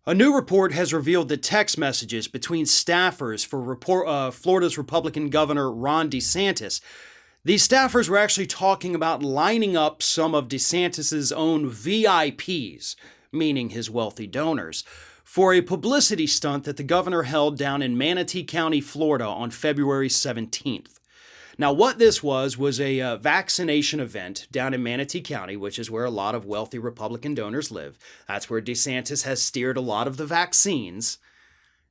A new report has revealed that text messages between staffers for Florida's Republican Governor Ron DeSantis. These staffers were actually talking about lining up some of DeSantis's own VIPs, meaning his wealthy donors, for a publicity stunt that the governor held down in Manatee County, Florida on February 17th. Now, what this was a vaccination event down in Manatee County, which is where a lot of wealthy Republican donors live. That's where DeSantis has steered a lot of the vaccines.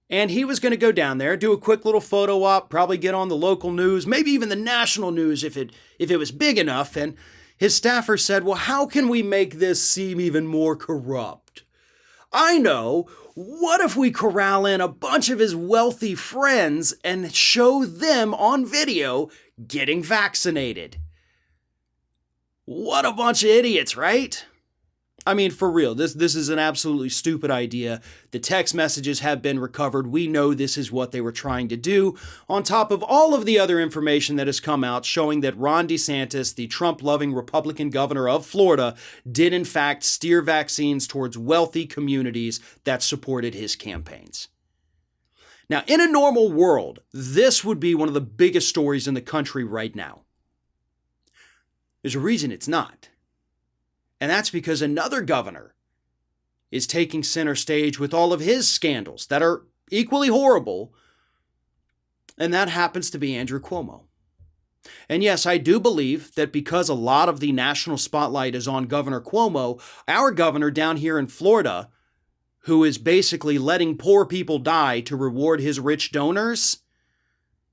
And he was going to go down there, do a quick little photo op, probably get on the local news, maybe even the national news if it was big enough. And his staffer said, well, how can we make this seem even more corrupt? I know. What if we corral in a bunch of his wealthy friends and show them on video getting vaccinated? What a bunch of idiots, right? I mean, for real, this is an absolutely stupid idea. The text messages have been recovered. We know this is what they were trying to do, on top of all of the other information that has come out showing that Ron DeSantis, the Trump-loving Republican governor of Florida, did in fact steer vaccines towards wealthy communities that supported his campaigns. Now, in a normal world, this would be one of the biggest stories in the country right now. There's a reason it's not. And that's because another governor is taking center stage with all of his scandals that are equally horrible, and that happens to be Andrew Cuomo. And yes, I do believe that because a lot of the national spotlight is on Governor Cuomo, our governor down here in Florida, who is basically letting poor people die to reward his rich donors,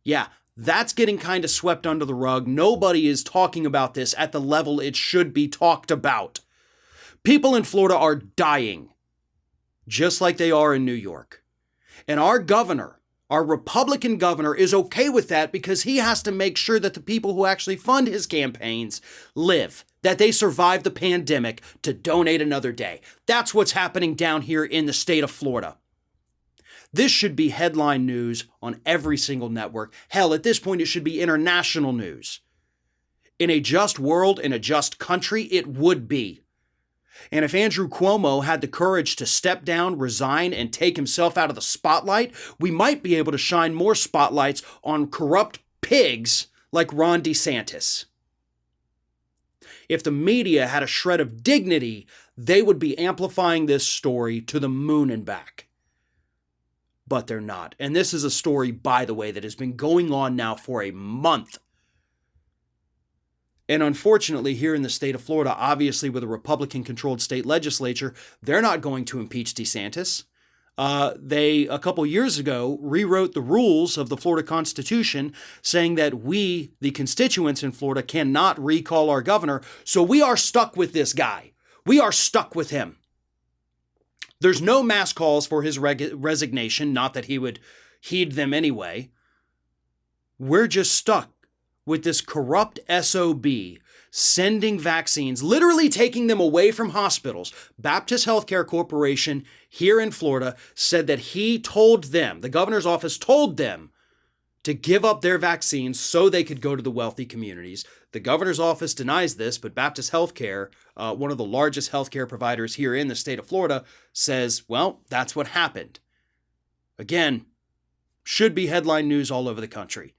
yeah, that's getting kind of swept under the rug. Nobody is talking about this at the level it should be talked about. People in Florida are dying, just like they are in New York. And our governor, our Republican governor, is okay with that because he has to make sure that the people who actually fund his campaigns live, that they survive the pandemic to donate another day. That's what's happening down here in the state of Florida. This should be headline news on every single network. Hell, at this point, it should be international news. In a just world, in a just country, it would be. And if Andrew Cuomo had the courage to step down, resign, and take himself out of the spotlight, we might be able to shine more spotlights on corrupt pigs like Ron DeSantis. If the media had a shred of dignity, they would be amplifying this story to the moon and back. But they're not. And this is a story, by the way, that has been going on now for a month. And unfortunately, here in the state of Florida, obviously with a Republican-controlled state legislature, they're not going to impeach DeSantis. They, a couple years ago, rewrote the rules of the Florida Constitution saying that we, the constituents in Florida, cannot recall our governor. So we are stuck with this guy. We are stuck with him. There's no mass calls for his resignation, not that he would heed them anyway. We're just stuck with this corrupt SOB sending vaccines, literally taking them away from hospitals. Baptist Healthcare Corporation here in Florida said that he told them, the governor's office told them, to give up their vaccines so they could go to the wealthy communities. The governor's office denies this, but Baptist Healthcare, one of the largest healthcare providers here in the state of Florida, says, well, that's what happened. Again, should be headline news all over the country,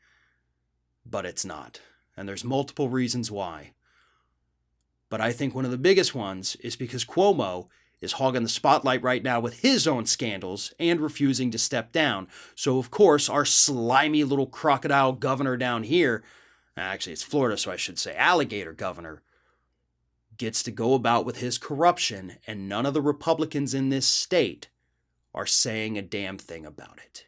but it's not. And there's multiple reasons why. But I think one of the biggest ones is because Cuomo is hogging the spotlight right now with his own scandals and refusing to step down. So, of course, our slimy little crocodile governor down here, actually it's Florida, so I should say alligator governor, gets to go about with his corruption, and none of the Republicans in this state are saying a damn thing about it.